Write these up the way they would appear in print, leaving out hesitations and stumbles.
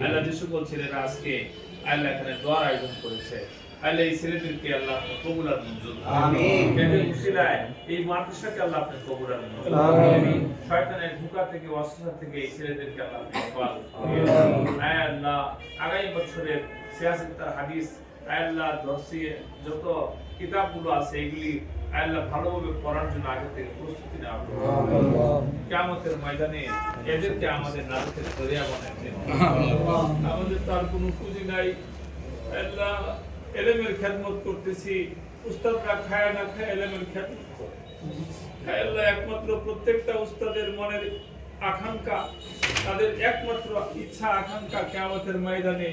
আল্লাহ যে সকল ছেলেরা আজকে আল্লাহ এখানে দোয়ার আয়োজন করেছে, আল্লাহ এই ছেলেদেরকে আল্লাহ আপনি কবুল আর মঞ্জুর করুন। আমিন। এদের উসিলায় এই মাদ্রাসাকে আল্লাহ আপনি কবুল আর মঞ্জুর করুন। আমিন। শয়তানের ধোঁকা থেকে ওয়াসওয়াসা থেকে এই ছেলেদেরকে আল্লাহ আপনি হেফাজত করুন। আয় আল্লাহ আগামী বছরের সিয়াসত হাদিস আল্লাহ দর্শি যত কিতাবগুলো আছে এগুলি আল্লাহ ভালোভাবে পড়ার জন্য আগে থেকে প্রস্তুতি নেওয়া কিয়ামতের ময়দানে এদেরকে আমাদের নাজাতের জরিয়া বানায় দেন। আমাদের তার কোনো পুঁজি নাই আল্লাহ, ইলমের খেদমত করতেছি, উস্তাদরা খায় না খায় ইলমের খেদমত করে আল্লাহ। একমাত্র প্রত্যেকটা উস্তাদের মনের আকাঙ্ক্ষা, তাদের একমাত্র ইচ্ছা আকাঙ্ক্ষা কিয়ামতের ময়দানে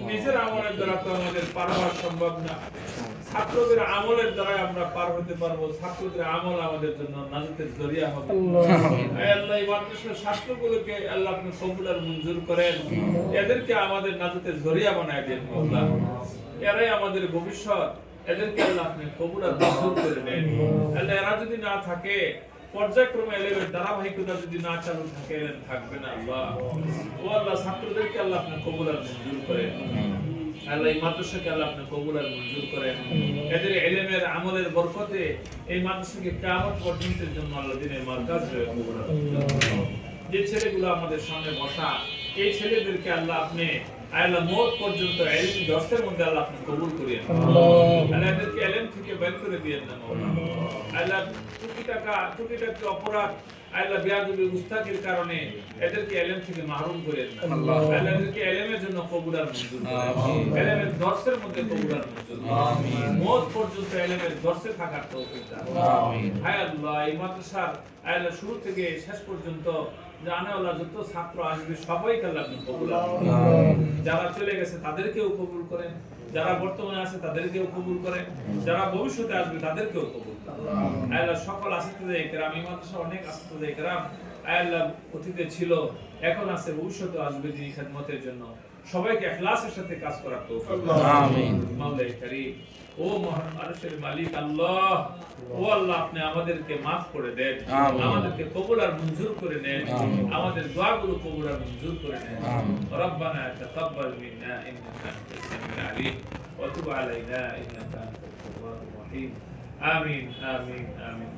নিজের আমলের দ্বারা তো আমাদের পার হওয়া সম্ভব না, ছাত্রদের আমলের দ্বারা আমরা পার হতে পারবো। ছাত্রদের আমল আমাদের জন্য নাজাতের জরিয়া হবে। আল্লাহ এই মাদ্রাসার ছাত্রগুলোকে আল্লাহ আপনি কবুল আর মঞ্জুর করেন, এদেরকে আমাদের নাজাতের জরিয়া বানায় দেন আল্লাহ। এরাই আমাদের ভবিষ্যৎ, এদেরকে আল্লাহ আপনি কবুল আর মঞ্জুর করে নেন আল্লাহ। এরা যদি না থাকে, পর্যায়ক্রমে এলেমের ধারাবাহিকতা যদি না চালু থাকে, থাকবে না আল্লাহ। ও আল্লাহ, ছাত্রদেরকে আল্লাহ আপনি কবুল আর মঞ্জুর করেন আল্লাহ। এই মাদ্রাসাকে আল্লাহ আপনি কবুল আর মঞ্জুর করেন। এদের ইলমের আমলের বরকতে এই মাদ্রাসাকে কিয়ামত পর্যন্তের জন্য আল্লাহ দিনের মার্কাজ হয়ে কবুল আর মঞ্জুর করেন। যে ছেলেগুলো আমাদের সামনে বসা, এই ছেলেদেরকে আল্লাহ আপনি আল্লাহ মওত পর্যন্ত ইলম দর্শের মধ্যে আল্লাহ আপনি কবুল করিয়েন আল্লাহ। এদেরকে ইলম থেকে বের করে দিয়েন না আল্লাহ। টুকিটাকি অপরাধ আল্লাহ বিয়াদুল মুস্তাকির কারণে এদেরকে ইলম থেকে মাহরুম করেন না আল্লাহ। এদেরকে ইলমের জন্য কবুল আর মঞ্জুর করেন, ইলমের দর্শের মধ্যে কবুল আর মঞ্জুর করেন। আমিন। মওত পর্যন্ত ইলমের দর্শে থাকার তৌফিক দান। আমিন। হায় আল্লাহ, এই মাদ্রাসার আল্লাহ শুরু থেকে শেষ পর্যন্ত জানাওয়ালা যত ছাত্র আসবে সবাইকে আল্লাহ আপনি কবুল করেন। যারা চলে গেছে তাদেরকেও কবুল করেন, যারা বর্তমানে আছে তাদেরকেও কবুল করেন, যারা ভবিষ্যতে আসবে তাদেরকেও কবুল করেন আল্লাহ। সকল আসিফে কেরাম, এই মাদ্রাসা অনেক আসিফে কেরাম আল্লাহ অতীতে ছিল, এখন আছে, ভবিষ্যতে আসবে দিনী খেদমতের জন্য। সবাইকে ইখলাসের সাথে কাজ করার তৌফিক দান। আমিন। মাওলাই কারীম, ও মহান আরশের মালিক আল্লাহ, ও আল্লাহ আপনি আমাদেরকে মাফ করে দেন, আমাদেরকে কবুল আর মঞ্জুর করে নেন, আমাদের দোয়াগুলো কবুল আর মঞ্জুর করে নেন। রব্বানা তাকাব্বাল মিন্না ইন্নাকা আনতাস সামিউল আলিম ওয়া তুব আলাইনা ইন্নাকা আনতাত তাওয়াবুর রহিম। আমিন আমিন আমিন।